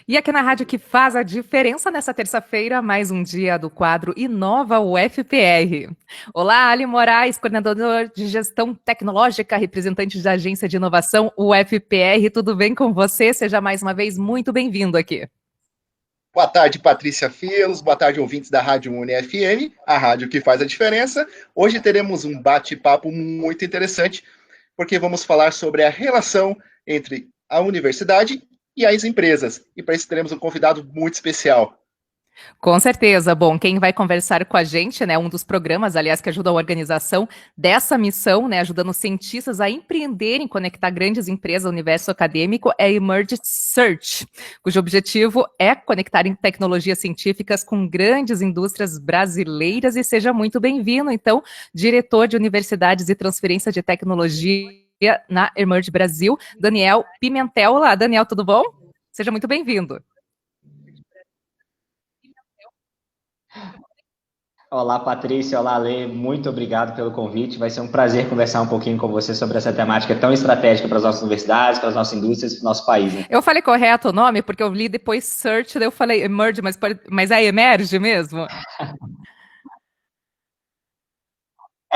E aqui na rádio que faz a diferença nessa terça-feira, mais um dia do quadro Inova UFPR. Olá, Ali Moraes, coordenador de gestão tecnológica, representante da agência de inovação UFPR. Tudo bem com você? Seja mais uma vez muito bem-vindo aqui. Boa tarde, Patrícia Filos. Boa tarde, ouvintes da Rádio Uni FM, a rádio que faz a diferença. Hoje teremos um bate-papo muito interessante, porque vamos falar sobre a relação entre a universidade e as empresas. E para isso teremos um convidado muito especial. Com certeza. Bom, quem vai conversar com a gente, né, um dos programas, aliás, que ajuda a organização dessa missão, né, ajudando cientistas a empreenderem, conectar grandes empresas ao universo acadêmico, é a Emerge Search, cujo objetivo é conectar em tecnologias científicas com grandes indústrias brasileiras. E seja muito bem-vindo, então, diretor de Universidades e Transferência de Tecnologia na Emerge Brasil, Daniel Pimentel. Olá, Daniel, tudo bom? Seja muito bem-vindo. Olá, Patrícia. Olá, Lê. Muito obrigado pelo convite. Vai ser um prazer conversar um pouquinho com você sobre essa temática tão estratégica para as nossas universidades, para as nossas indústrias, para o nosso país. Né? Eu falei correto o nome, porque eu li depois Search, daí eu falei Emerge, mas é Emerge mesmo?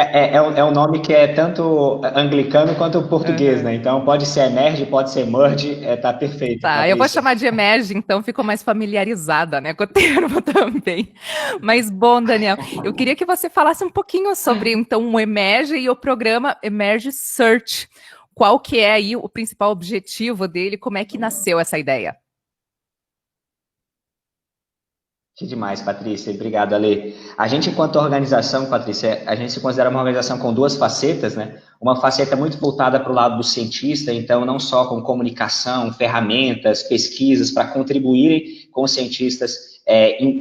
É um nome que é tanto anglicano quanto português, né? Então pode ser Emerge, pode ser Merge, tá perfeito. Tá, Patrícia. eu vou chamar de Emerge, então fico mais familiarizada, né, com o termo também. Mas bom, Daniel, eu queria que você falasse um pouquinho sobre então o Emerge e o programa Emerge Search. Qual que é aí o principal objetivo dele? Como é que nasceu essa ideia? Que demais, Patrícia. Obrigado, Ale. A gente, enquanto organização, Patrícia, a gente se considera uma organização com duas facetas, né? Uma faceta muito voltada para o lado do cientista, então não só com comunicação, ferramentas, pesquisas para contribuírem com os cientistas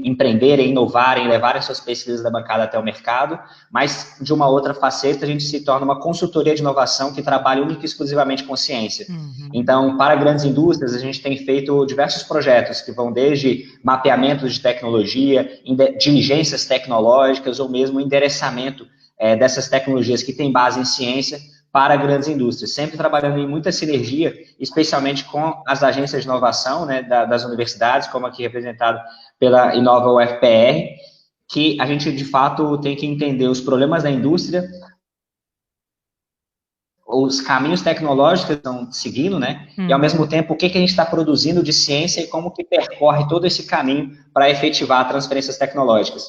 empreenderem, inovarem, levarem suas pesquisas da bancada até o mercado, mas de uma outra faceta a gente se torna uma consultoria de inovação que trabalha única e exclusivamente com ciência. Então, para grandes indústrias, a gente tem feito diversos projetos que vão desde mapeamento de tecnologia, diligências tecnológicas ou mesmo endereçamento dessas tecnologias que têm base em ciência para grandes indústrias, sempre trabalhando em muita sinergia, especialmente com as agências de inovação, né, das universidades, como aqui representado pela Inova UFPR, que a gente, de fato, tem que entender os problemas da indústria, os caminhos tecnológicos que estão seguindo, né, e ao mesmo tempo o que a gente está produzindo de ciência e como que percorre todo esse caminho para efetivar transferências tecnológicas.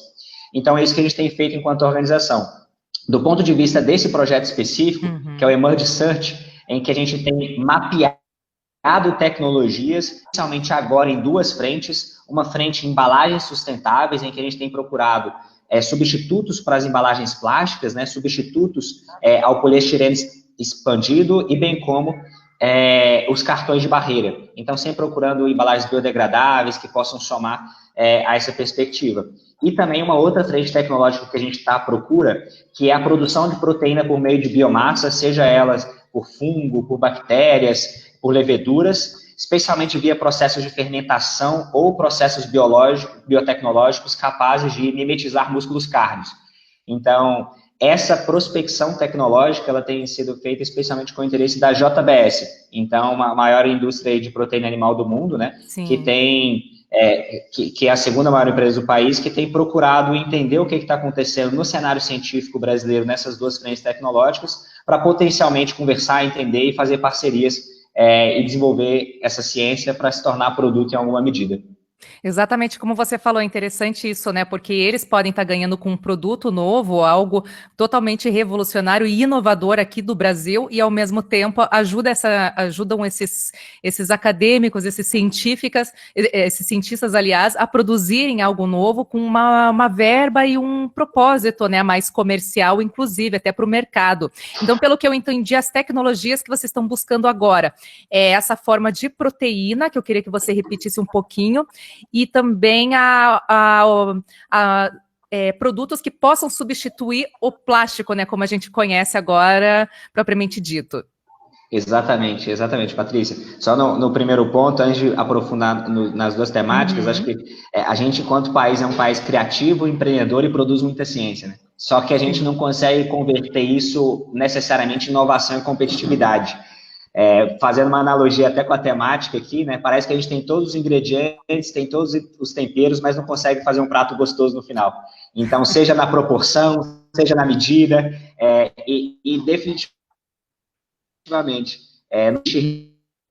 Então, é isso que a gente tem feito enquanto organização. Do ponto de vista desse projeto específico, que é o Emerge Search, em que a gente tem mapeado tecnologias, especialmente agora em duas frentes, uma frente em embalagens sustentáveis, em que a gente tem procurado substitutos para as embalagens plásticas, né, substitutos ao poliestireno expandido e bem como os cartões de barreira. Então, sempre procurando embalagens biodegradáveis que possam somar a essa perspectiva. E também uma outra frente tecnológica que a gente está à procura, que é a produção de proteína por meio de biomassa, seja elas por fungo, por bactérias, por leveduras, especialmente via processos de fermentação ou processos biotecnológicos capazes de mimetizar músculos cárneos. Então, essa prospecção tecnológica ela tem sido feita especialmente com o interesse da JBS, então, a maior indústria de proteína animal do mundo, né? Sim. Que tem... que é a segunda maior empresa do país, que tem procurado entender o que está acontecendo no cenário científico brasileiro nessas duas frentes tecnológicas, para potencialmente conversar, entender e fazer parcerias e desenvolver essa ciência para se tornar produto em alguma medida. Exatamente como você falou, é interessante isso, né? Porque eles podem estar ganhando com um produto novo, algo totalmente revolucionário e inovador aqui do Brasil, e ao mesmo tempo ajudam esses acadêmicos, esses cientistas, aliás, a produzirem algo novo com uma verba e um propósito, né, mais comercial, inclusive, até para o mercado. Então, pelo que eu entendi, as tecnologias que vocês estão buscando agora é essa forma de proteína, que eu queria que você repetisse um pouquinho, e também produtos que possam substituir o plástico, né, como a gente conhece agora, propriamente dito. Exatamente, Patrícia. Só no primeiro ponto, antes de aprofundar nas duas temáticas, acho que a gente, enquanto país, é um país criativo, empreendedor e produz muita ciência, né? Só que a gente não consegue converter isso necessariamente em inovação e competitividade. Fazendo uma analogia até com a temática aqui, né? Parece que a gente tem todos os ingredientes, tem todos os temperos, mas não consegue fazer um prato gostoso no final. Então, seja na proporção, seja na medida, e definitivamente,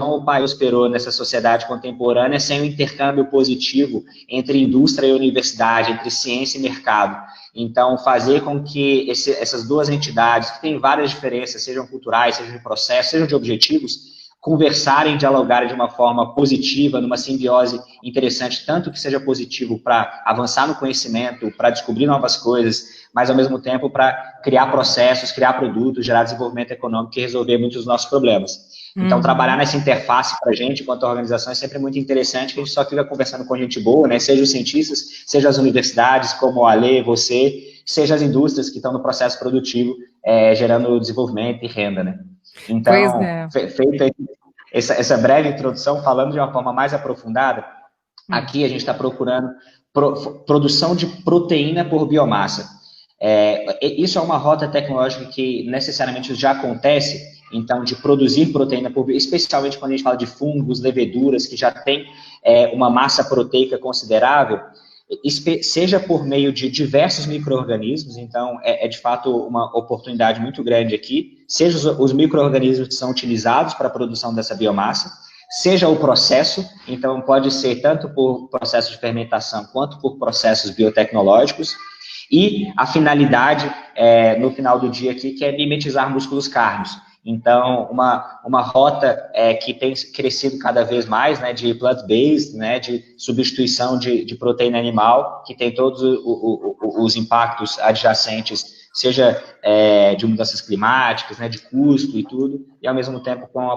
não o pai prosperou nessa sociedade contemporânea sem o intercâmbio positivo entre indústria e universidade, entre ciência e mercado. Então, fazer com que essas duas entidades, que têm várias diferenças, sejam culturais, sejam de processo, sejam de objetivos, conversarem, dialogarem de uma forma positiva, numa simbiose interessante, tanto que seja positivo para avançar no conhecimento, para descobrir novas coisas, mas, ao mesmo tempo, para criar processos, criar produtos, gerar desenvolvimento econômico e resolver muitos dos nossos problemas. Então, trabalhar nessa interface para a gente, enquanto organização, é sempre muito interessante, que a gente só fica conversando com gente boa, né? Seja os cientistas, seja as universidades, como a Ale, você, seja as indústrias que estão no processo produtivo, gerando desenvolvimento e renda, né? Então, feita essa breve introdução, falando de uma forma mais aprofundada, aqui a gente está procurando produção de proteína por biomassa. Isso é uma rota tecnológica que necessariamente já acontece, então, de produzir proteína por biomassa, especialmente quando a gente fala de fungos, leveduras, que já tem uma massa proteica considerável, seja por meio de diversos micro-organismos, então de fato uma oportunidade muito grande aqui, seja os micro-organismos que são utilizados para a produção dessa biomassa, seja o processo, então pode ser tanto por processo de fermentação quanto por processos biotecnológicos, e a finalidade no final do dia aqui, que é mimetizar músculos carnes. Então, uma rota que tem crescido cada vez mais, né, de plant-based, né, de substituição de proteína animal, que tem todos os impactos adjacentes, seja de mudanças climáticas, né, de custo e tudo, e ao mesmo tempo com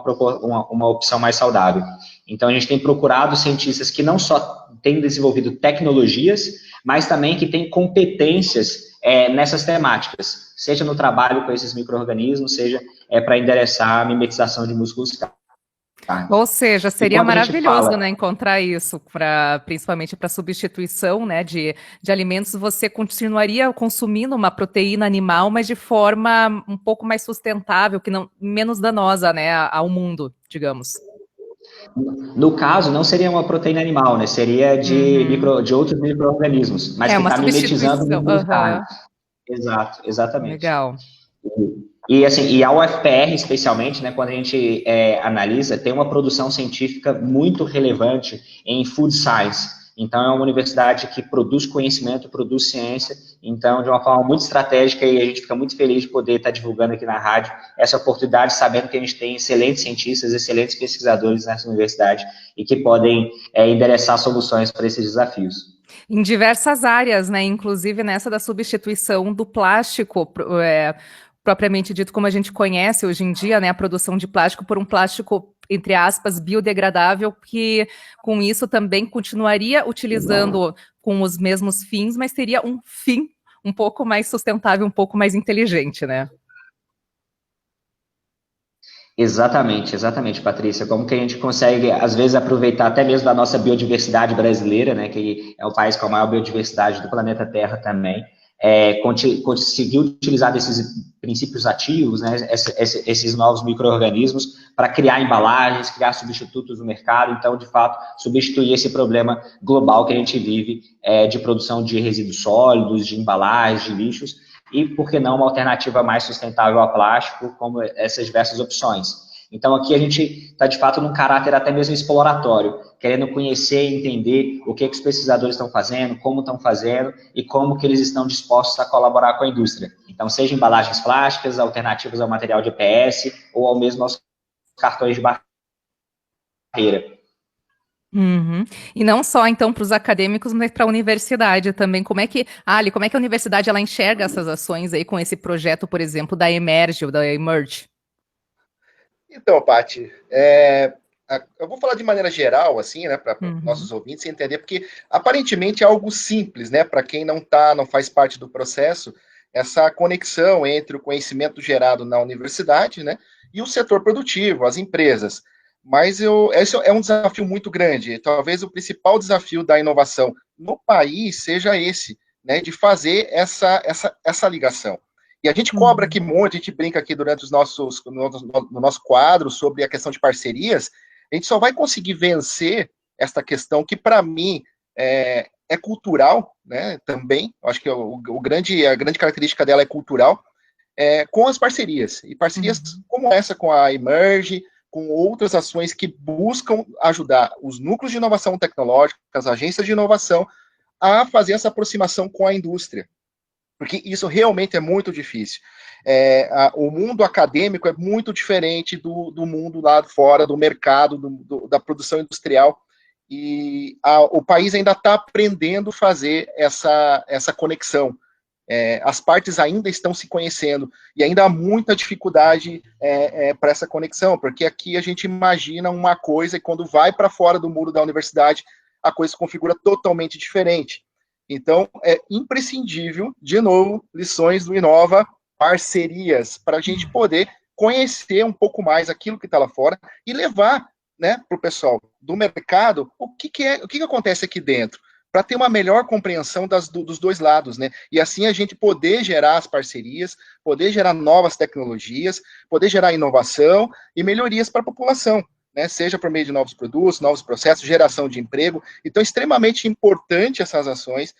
uma opção mais saudável. Então, a gente tem procurado cientistas que não só têm desenvolvido tecnologias, mas também que têm competências nessas temáticas, seja no trabalho com esses micro-organismos, seja para endereçar a mimetização de músculos carnes. Ou seja, seria maravilhoso, né, encontrar isso, principalmente para substituição, né, de alimentos. Você continuaria consumindo uma proteína animal, mas de forma um pouco mais sustentável, que não menos danosa, né, ao mundo, digamos. No caso, não seria uma proteína animal, né? Seria de outros micro-organismos, mas que está mimetizando músculos carnes. Exato, exatamente. Legal. E assim, e a UFPR, especialmente, né, quando a gente analisa, tem uma produção científica muito relevante em food science. Então, é uma universidade que produz conhecimento, produz ciência, então, de uma forma muito estratégica, e a gente fica muito feliz de poder estar divulgando aqui na rádio essa oportunidade, sabendo que a gente tem excelentes cientistas, excelentes pesquisadores nessa universidade, e que podem endereçar soluções para esses desafios. Em diversas áreas, né, inclusive nessa da substituição do plástico, propriamente dito, como a gente conhece hoje em dia, né, a produção de plástico por um plástico, entre aspas, biodegradável, que com isso também continuaria utilizando com os mesmos fins, mas teria um fim um pouco mais sustentável, um pouco mais inteligente, né? Exatamente, Patrícia. Como que a gente consegue, às vezes, aproveitar até mesmo da nossa biodiversidade brasileira, né, que é o país com a maior biodiversidade do planeta Terra também, conseguir utilizar desses princípios ativos, né, esses novos micro-organismos, para criar embalagens, criar substitutos no mercado, então, de fato, substituir esse problema global que a gente vive de produção de resíduos sólidos, de embalagens, de lixos, e, por que não, uma alternativa mais sustentável ao plástico, como essas diversas opções. Então, aqui a gente está, de fato, num caráter até mesmo exploratório, querendo conhecer e entender o que os pesquisadores estão fazendo, como estão fazendo e como que eles estão dispostos a colaborar com a indústria. Então, seja embalagens plásticas, alternativas ao material de EPS ou ao mesmo aos cartões de barreira. Uhum. E não só, então, para os acadêmicos, mas para a universidade também. Como é que a universidade ela enxerga essas ações aí com esse projeto, por exemplo, da Emerge, ou da Emerge? Então, Paty, eu vou falar de maneira geral, assim, né, para nossos ouvintes entender, porque aparentemente é algo simples, né, para quem não faz parte do processo, essa conexão entre o conhecimento gerado na universidade, né, e o setor produtivo, as empresas. Mas esse é um desafio muito grande. Talvez o principal desafio da inovação no país seja esse, né, de fazer essa ligação. E a gente cobra aqui muito, a gente brinca aqui durante no nosso quadro sobre a questão de parcerias, a gente só vai conseguir vencer esta questão que, para mim, é cultural, né, também, eu acho que a grande característica dela é cultural, com as parcerias, e parcerias como essa com a Emerge, com outras ações que buscam ajudar os núcleos de inovação tecnológica, as agências de inovação, a fazer essa aproximação com a indústria, porque isso realmente é muito difícil. O mundo acadêmico é muito diferente do mundo lá fora, do mercado, da produção industrial, e o país ainda está aprendendo a fazer essa conexão. As partes ainda estão se conhecendo, e ainda há muita dificuldade para essa conexão, porque aqui a gente imagina uma coisa, e quando vai para fora do muro da universidade, a coisa se configura totalmente diferente. Então, é imprescindível, de novo, lições do Inova, parcerias, para a gente poder conhecer um pouco mais aquilo que está lá fora e levar, né, para o pessoal do mercado o que acontece aqui dentro, para ter uma melhor compreensão dos dois lados, né? E assim a gente poder gerar as parcerias, poder gerar novas tecnologias, poder gerar inovação e melhorias para a população, né? Seja por meio de novos produtos, novos processos, geração de emprego. Então, é extremamente importante essas ações,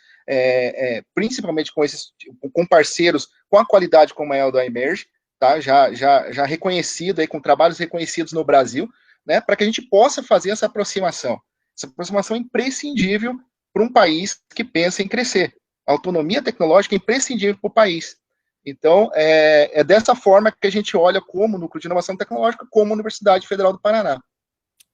principalmente com parceiros com a qualidade como é o da Emerge, tá? Já reconhecido aí, com trabalhos reconhecidos no Brasil, né? Para que a gente possa fazer essa aproximação. Essa aproximação é imprescindível para um país que pensa em crescer. A autonomia tecnológica é imprescindível para o país. Então, é dessa forma que a gente olha como Núcleo de Inovação Tecnológica, como Universidade Federal do Paraná.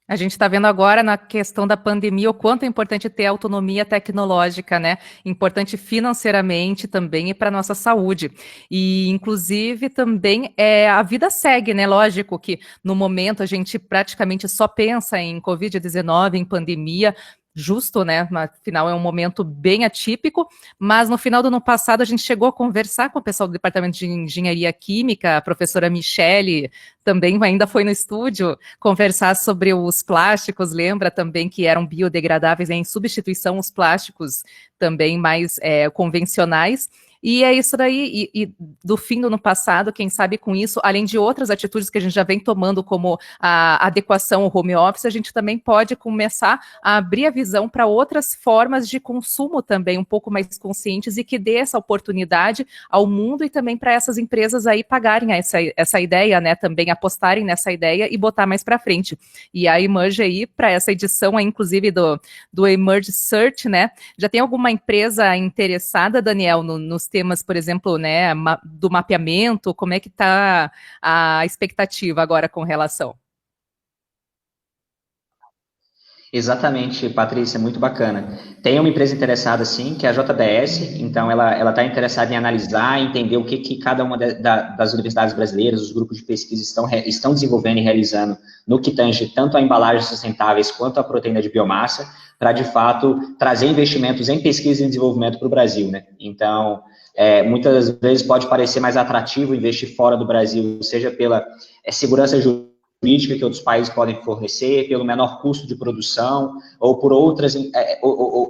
A gente está vendo agora na questão da pandemia o quanto é importante ter autonomia tecnológica, né? Importante financeiramente também e para a nossa saúde. E, inclusive, também a vida segue, né? Lógico que no momento a gente praticamente só pensa em Covid-19, em pandemia, justo, né? Afinal, é um momento bem atípico, mas no final do ano passado a gente chegou a conversar com o pessoal do Departamento de Engenharia Química, a professora Michele também ainda foi no estúdio conversar sobre os plásticos, lembra também que eram biodegradáveis, em substituição aos plásticos também mais convencionais. E é isso daí, e do fim do ano passado, quem sabe com isso, além de outras atitudes que a gente já vem tomando, como a adequação ao home office, a gente também pode começar a abrir a visão para outras formas de consumo também, um pouco mais conscientes, e que dê essa oportunidade ao mundo e também para essas empresas aí pagarem essa ideia, né, também apostarem nessa ideia e botar mais para frente. E a Emerge aí, para essa edição aí, inclusive do Emerge Search, né, já tem alguma empresa interessada, Daniel, nos temas, por exemplo, né, do mapeamento? Como é que está a expectativa agora com relação? Exatamente, Patrícia, muito bacana. Tem uma empresa interessada, sim, que é a JBS, então ela está interessada em analisar, entender o que cada uma das universidades brasileiras, os grupos de pesquisa estão desenvolvendo e realizando no que tange tanto a embalagens sustentáveis quanto a proteína de biomassa, para, de fato, trazer investimentos em pesquisa e desenvolvimento para o Brasil, né? Então, muitas vezes pode parecer mais atrativo investir fora do Brasil, seja pela segurança jurídica que outros países podem fornecer, pelo menor custo de produção, ou por outras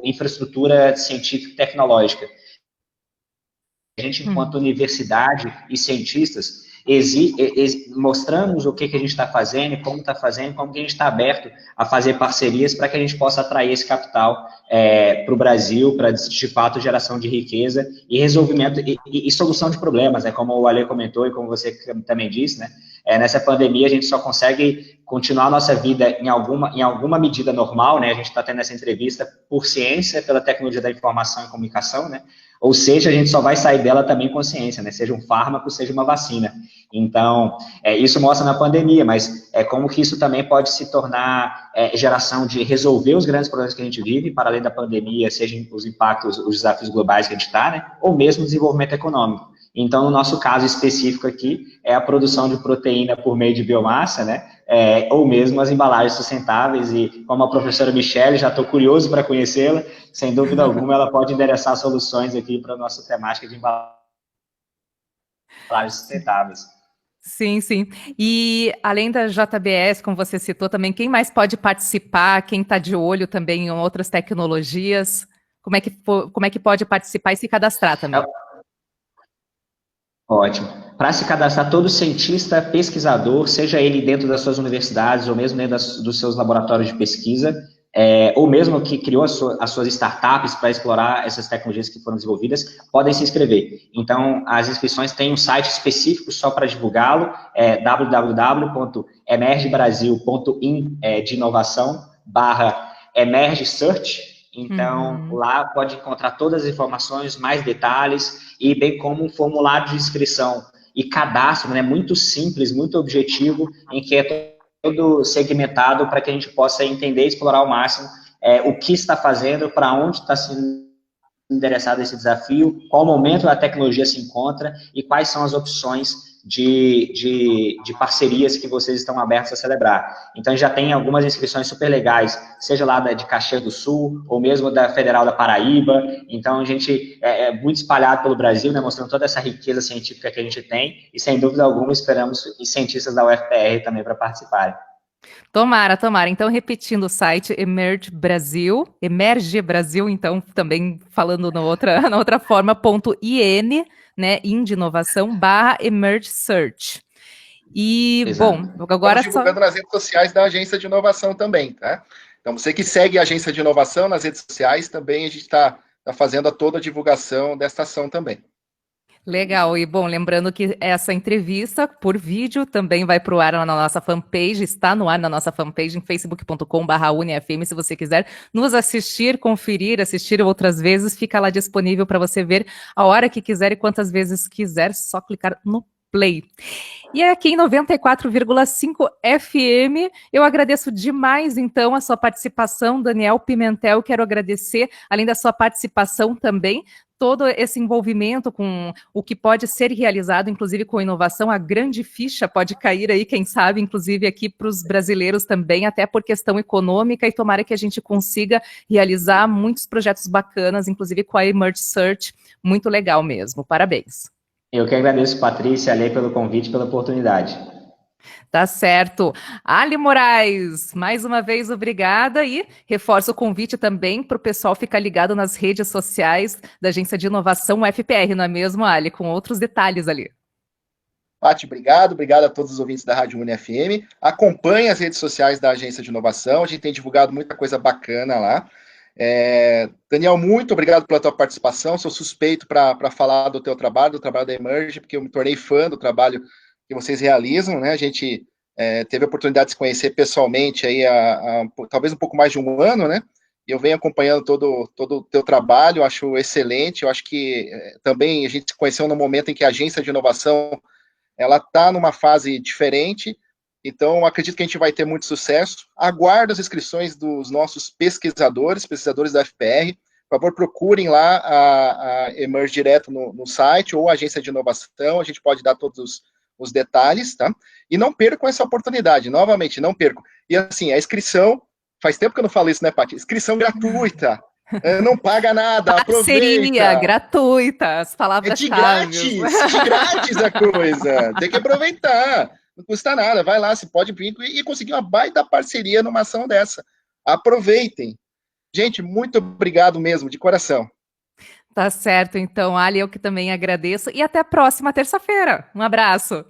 infraestrutura científica e tecnológica. A gente, enquanto universidade e cientistas, mostramos o que a gente está fazendo, como está fazendo, como que a gente está aberto a fazer parcerias para que a gente possa atrair esse capital para o Brasil, para, de fato, geração de riqueza e resolvimento e solução de problemas, né? Como o Ale comentou e como você também disse, né? Nessa pandemia a gente só consegue continuar a nossa vida em alguma medida normal, né? A gente está tendo essa entrevista por ciência, pela tecnologia da informação e comunicação, né? Ou seja, a gente só vai sair dela também com ciência, né? Seja um fármaco, seja uma vacina. Então, isso mostra na pandemia, mas como que isso também pode se tornar geração de resolver os grandes problemas que a gente vive, para além da pandemia, sejam os impactos, os desafios globais que a gente está, né? Ou mesmo o desenvolvimento econômico. Então, no nosso caso específico aqui, é a produção de proteína por meio de biomassa, né? Ou mesmo as embalagens sustentáveis, e como a professora Michele, já estou curioso para conhecê-la, sem dúvida alguma, ela pode endereçar soluções aqui para a nossa temática de embalagens sustentáveis. Sim, sim. E além da JBS, como você citou também, quem mais pode participar? Quem está de olho também em outras tecnologias? Como é que pode participar e se cadastrar também? Ótimo. Para se cadastrar, todo cientista, pesquisador, seja ele dentro das suas universidades ou mesmo dentro dos seus laboratórios de pesquisa, ou mesmo que criou as suas startups para explorar essas tecnologias que foram desenvolvidas, podem se inscrever. Então, as inscrições têm um site específico só para divulgá-lo, www.emergebrasil.in de inovação /emergesearch. Então, lá pode encontrar todas as informações, mais detalhes, e bem como um formulário de inscrição e cadastro, né, muito simples, muito objetivo, em que é todo segmentado para que a gente possa entender e explorar ao máximo o que está fazendo, para onde está sendo endereçado esse desafio, qual momento a tecnologia se encontra e quais são as opções de parcerias que vocês estão abertos a celebrar. Então, já tem algumas inscrições super legais, seja lá de Caxias do Sul, ou mesmo da Federal da Paraíba. Então, a gente é muito espalhado pelo Brasil, né, mostrando toda essa riqueza científica que a gente tem, e sem dúvida alguma esperamos cientistas da UFPR também para participarem. Tomara, tomara. Então, repetindo o site Emerge Brasil, então, também falando na outra forma, .in, né, in de inovação, /Emerge Search. E, Exato. bom, agora estamos divulgando nas redes sociais da Agência de Inovação também, tá? Então, você que segue a Agência de Inovação nas redes sociais, também a gente está fazendo toda a divulgação desta ação também. Legal, e bom, lembrando que essa entrevista por vídeo também vai para o ar na nossa fanpage, está no ar na nossa fanpage em facebook.com/unifm, se você quiser nos assistir, conferir, assistir outras vezes, fica lá disponível para você ver a hora que quiser e quantas vezes quiser, só clicar no play. E aqui em 94,5 FM, eu agradeço demais, então, a sua participação, Daniel Pimentel, quero agradecer, além da sua participação também, todo esse envolvimento com o que pode ser realizado, inclusive com inovação, a grande ficha pode cair aí, quem sabe, inclusive aqui para os brasileiros também, até por questão econômica, e tomara que a gente consiga realizar muitos projetos bacanas, inclusive com a Emerge Search, muito legal mesmo, parabéns. Eu que agradeço, Patrícia, Alê, pelo convite, pela oportunidade. Tá certo. Ali Moraes, mais uma vez, obrigada, e reforço o convite também para o pessoal ficar ligado nas redes sociais da Agência de Inovação UFPR, não é mesmo, Ali? Com outros detalhes ali. Paty, obrigado a todos os ouvintes da Rádio UniFM. Acompanhe as redes sociais da Agência de Inovação, a gente tem divulgado muita coisa bacana lá. Daniel, muito obrigado pela tua participação, sou suspeito para falar do teu trabalho, do trabalho da Emerge, porque eu me tornei fã do trabalho que vocês realizam, né? A gente teve a oportunidade de se conhecer pessoalmente aí há talvez um pouco mais de um ano, né? E eu venho acompanhando todo o teu trabalho, acho excelente, eu acho que também a gente se conheceu no momento em que a Agência de Inovação ela está numa fase diferente. Então, acredito que a gente vai ter muito sucesso. Aguardo as inscrições dos nossos pesquisadores da FPR. Por favor, procurem lá a Emerge direto no site ou a Agência de Inovação. A gente pode dar todos os detalhes, tá? E não percam essa oportunidade. Novamente, não percam. E assim, a inscrição, faz tempo que eu não falo isso, né, Paty? Inscrição gratuita. Não paga nada, parceria aproveita. Gratuita, as palavras-chave. De grátis a coisa. Tem que aproveitar. Não custa nada, vai lá, você pode vir e conseguir uma baita parceria numa ação dessa. Aproveitem. Gente, muito obrigado mesmo, de coração. Tá certo, então, Ali, eu que também agradeço, e até a próxima terça-feira. Um abraço.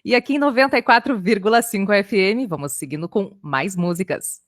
E aqui em 94,5 FM, vamos seguindo com mais músicas.